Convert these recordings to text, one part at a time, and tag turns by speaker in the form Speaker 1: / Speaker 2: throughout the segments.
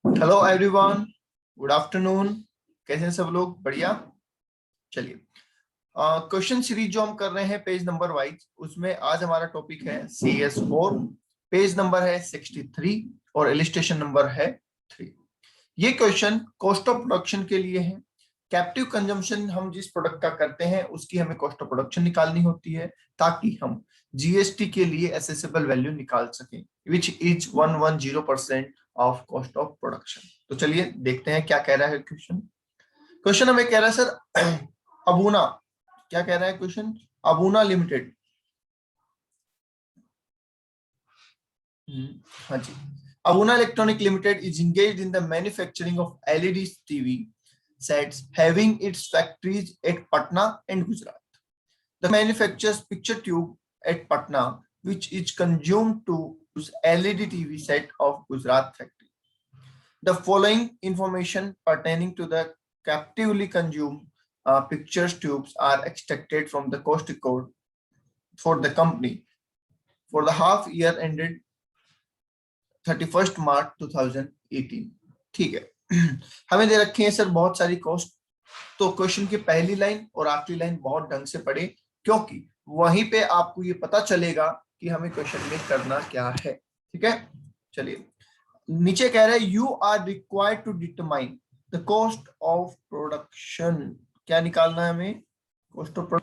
Speaker 1: Hello everyone, good afternoon. कैसे हैं सब लोग? बढ़िया। चलिए, क्वेश्चन सीरीज जो हम कर रहे हैं पेज नंबर वाइज, उसमें आज हमारा टॉपिक है CS4। पेज नंबर है 63 और इलिस्ट्रेशन नंबर है 3। ये क्वेश्चन कॉस्ट ऑफ प्रोडक्शन के लिए है। कैप्टिव कंजम्पशन हम जिस प्रोडक्ट का करते हैं उसकी हमें कॉस्ट ऑफ प्रोडक्शन निकालनी होती है ताकि हम जीएसटी के लिए एसेसेबल वैल्यू निकाल सकें, which is 110% of cost of production. तो चलिए देखते हैं क्या कह रहा है क्वेश्चन। क्वेश्चन हमें कह रहा है सर अबूना, क्या कह रहा है क्वेश्चन? अबूना लिमिटेड, हाँ जी, Abuna electronic limited is engaged in the manufacturing of LED TV sets having its factories at Patna and Gujarat. The manufactures picture tube at Patna, which is consumed to use LED TV set of Gujarat factory. The following information pertaining to the captively consumed pictures tubes are extracted from the cost record for the company for the half year ended 31st March 2018। ठीक है, हमें दे रखे हैं sir बहुत सारी cost. तो question की पहली लाइन और आखिरी लाइन बहुत ढंग से पढ़े, क्योंकि वहीं पे आपको ये पता चलेगा कि हमें क्वेश्चन में करना क्या है। ठीक है, चलिए नीचे कह रहे हैं you are required to determine the cost of production. क्या निकालना है हमें? Cost of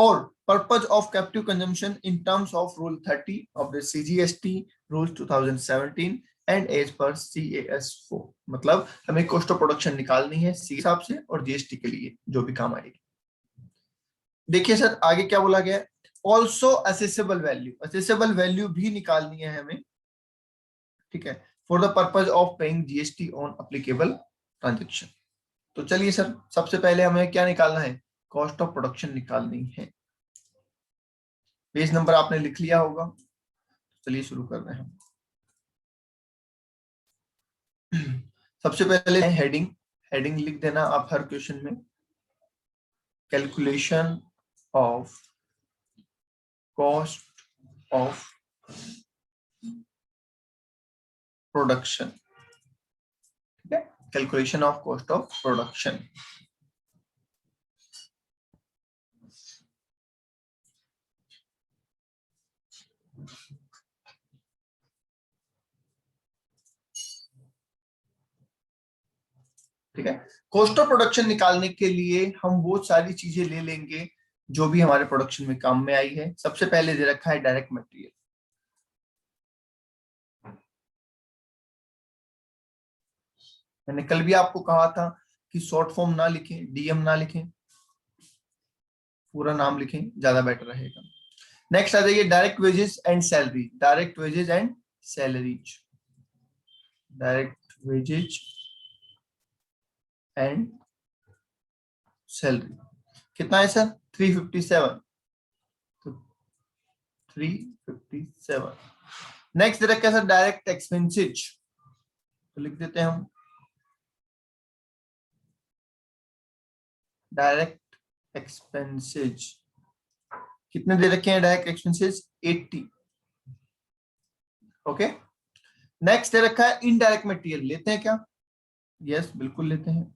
Speaker 1: or purpose of captive consumption in terms of Rule 30 of the CGST Rules 2017 and as per CAS4। मतलब हमें कॉस्ट ऑफ प्रोडक्शन निकालनी है सी हिसाब से और जीएसटी के लिए जो भी काम आएगी। देखिए सर आगे क्या बोला गया है, also accessible value, accessible value भी निकालनी है हमें। ठीक है, for the purpose of paying GST on applicable transaction. तो चलिए सर सबसे पहले हमें क्या निकालना है? कॉस्ट ऑफ प्रोडक्शन निकालनी है। पेज नंबर आपने लिख लिया होगा, चलिए शुरू कर रहे हैं। सबसे पहले हेडिंग, हेडिंग लिख देना आप हर क्वेश्चन में, calculation of cost of production. ठीक है, calculation of cost of production. ठीक है, कॉस्ट ऑफ प्रोडक्शन निकालने के लिए हम वो सारी चीजें ले लेंगे जो भी हमारे प्रोडक्शन में काम में आई है। सबसे पहले दे रखा है डायरेक्ट मटेरियल। मैंने कल भी आपको कहा था कि शॉर्ट फॉर्म ना लिखें, डीएम ना लिखें, पूरा नाम लिखें, ज्यादा बेटर रहेगा। नेक्स्ट आ जाइए direct wages and salary, direct wages and salaries, direct wages and salary. कितना है सर? 357, तो 357। नेक्स्ट दे रखा है सर डायरेक्ट एक्सपेंसेज, तो लिख देते हैं हम डायरेक्ट एक्सपेंसेज। कितने दे रखे हैं डायरेक्ट एक्सपेंसेस? 80। ओके, नेक्स्ट दे रखा है इनडायरेक्ट मटेरियल, लेते हैं क्या? यस बिल्कुल लेते हैं।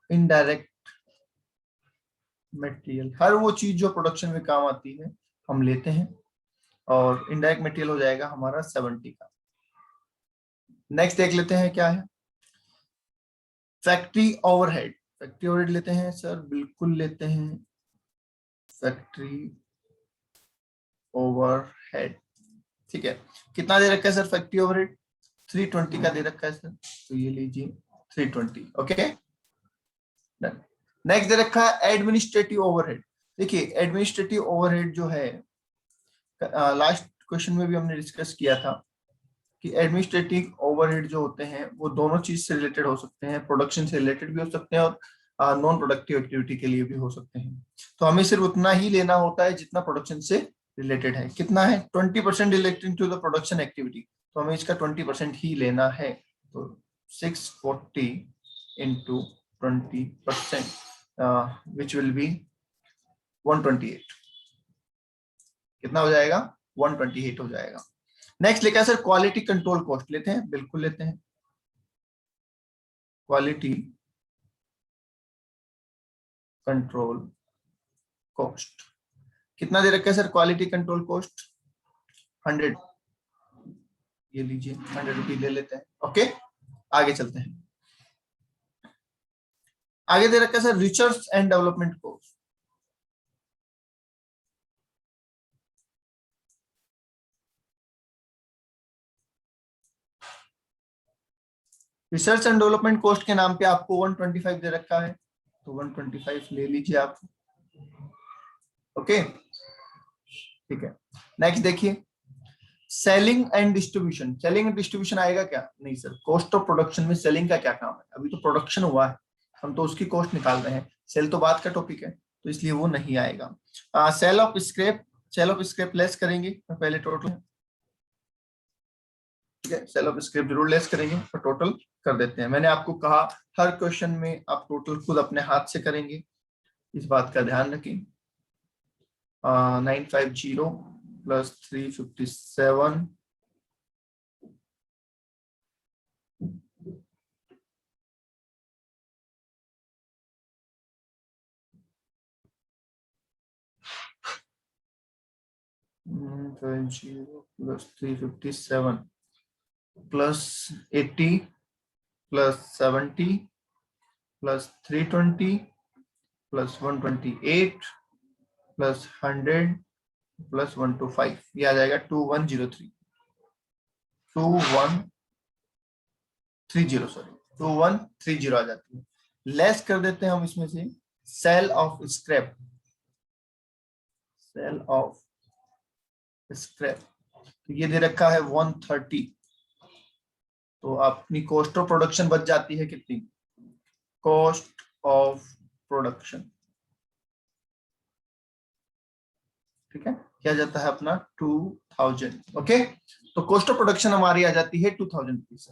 Speaker 1: इनडायरेक्ट मटेरियल हर वो चीज जो प्रोडक्शन में काम आती है हम लेते हैं, और इनडायरेक्ट मटेरियल हो जाएगा हमारा 70 का। नेक्स्ट देख लेते हैं क्या है, फैक्ट्री ओवरहेड। फैक्ट्री ओवरहेड लेते हैं सर, बिल्कुल लेते हैं, फैक्ट्री ओवरहेड। ठीक है, कितना दे रखा है सर फैक्ट्री ओवरहेड? 320 का दे रखा है सर, तो ये लीजिए 320। ओके, नेक्स्ट दे रखा है एडमिनिस्ट्रेटिव ओवरहेड। देखिए एडमिनिस्ट्रेटिव ओवरहेड जो है, लास्ट क्वेश्चन में भी हमने डिस्कस किया था कि एडमिनिस्ट्रेटिव ओवरहेड जो होते हैं वो दोनों चीज से रिलेटेड हो सकते हैं, प्रोडक्शन से रिलेटेड भी हो सकते हैं और नॉन प्रोडक्टिव एक्टिविटी के लिए भी हो सकते हैं। तो हमें सिर्फ उतना ही लेना होता है जितना प्रोडक्शन से रिलेटेड है। कितना है? 20% related to the production activity, तो हमें इसका 20% ही लेना है। तो 640 इंटू 20%, विच विल बी 128। कितना हो जाएगा? 128 हो जाएगा। नेक्स्ट लिखा है सर क्वालिटी कंट्रोल कॉस्ट, लेते हैं, बिल्कुल लेते हैं। क्वालिटी कंट्रोल कॉस्ट कितना दे रखा है सर? क्वालिटी कंट्रोल कॉस्ट 100, ये लीजिए 100 रुपीज ले लेते हैं। ओके, आगे चलते हैं। आगे दे रखा है sir research and development cost. Research and development cost के नाम पे आपको 125 दे रखा है, तो 125 ले लीजिए आप। ओके, ठीक है। नेक्स्ट देखिए selling and distribution. Selling and distribution आएगा क्या? नहीं सर, कॉस्ट ऑफ प्रोडक्शन में सेलिंग का क्या काम है? अभी तो प्रोडक्शन हुआ है, हम तो उसकी कॉस्ट निकाल रहे हैं, सेल तो बात का टॉपिक है, तो इसलिए वो नहीं आएगा। Sale of scrap, sale of scrap less करेंगे पहले टोटल, ठीक है, सेल ऑफ स्क्रैप जरूर लेस करेंगे और टोटल कर देते हैं। मैंने आपको कहा हर क्वेश्चन में आप टोटल खुद अपने हाथ से करेंगे, इस बात का ध्यान रखें। 950 plus 357 plus 357 plus 80 plus 70 plus 320 plus 128 plus 100 plus 125, ये आ जाएगा 2103, 2130 सॉरी 2130 आ जाती है। लेस कर देते हैं हम इसमें से sale of scrap, sale of scrap तो ये दे रखा है 130, तो अपनी कॉस्ट ऑफ प्रोडक्शन बच जाती है कितनी? कॉस्ट ऑफ प्रोडक्शन, ठीक है, क्या जाता है अपना 2000। ओके, तो कॉस्ट ऑफ प्रोडक्शन हमारी आ जाती है 2000 रुपीज।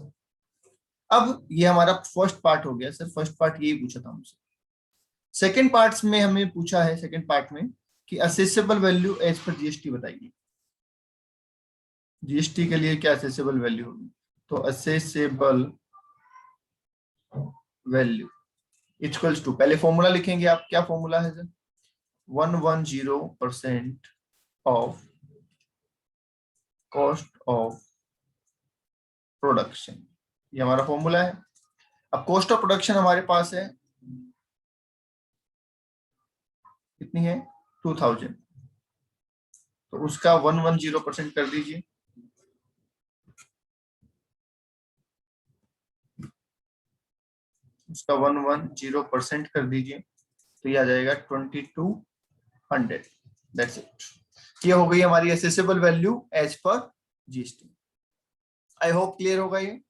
Speaker 1: अब ये हमारा फर्स्ट पार्ट हो गया सर, फर्स्ट पार्ट यही पूछा था हमसे। सेकंड पार्ट्स में हमें पूछा है, सेकंड पार्ट में कि assessable value as per GST बताइए। जीएसटी के लिए क्या असेसेबल वैल्यू होगी? तो असेसेबल वैल्यू इक्वल्स टू, पहले फॉर्मूला लिखेंगे आप, क्या फॉर्मूला है sir? 110% of cost of production, ये हमारा फॉर्मूला है। अब कॉस्ट ऑफ प्रोडक्शन हमारे पास है कितनी है? 2000, तो उसका 110% कर दीजिए, उसका 110% कर दीजिए, तो ये आ जाएगा 2200। दैट्स इट, ये हो गई हमारी assessable value as per GST. I hope clear होगा ये।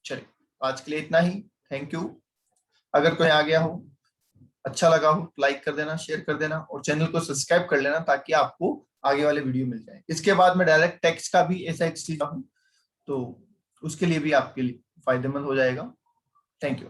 Speaker 1: चलिए आज के लिए इतना ही, थैंक यू। अगर कोई आ गया हो, अच्छा लगा हो, लाइक कर देना, शेयर कर देना और चैनल को सब्सक्राइब कर लेना ताकि आपको आगे वाले वीडियो मिल जाए। इसके बाद में डायरेक्ट टैक्स का भी ऐसा एक चीज हूं, तो उसके लिए भी आपके लिए फायदेमंद हो जाएगा। Thank you.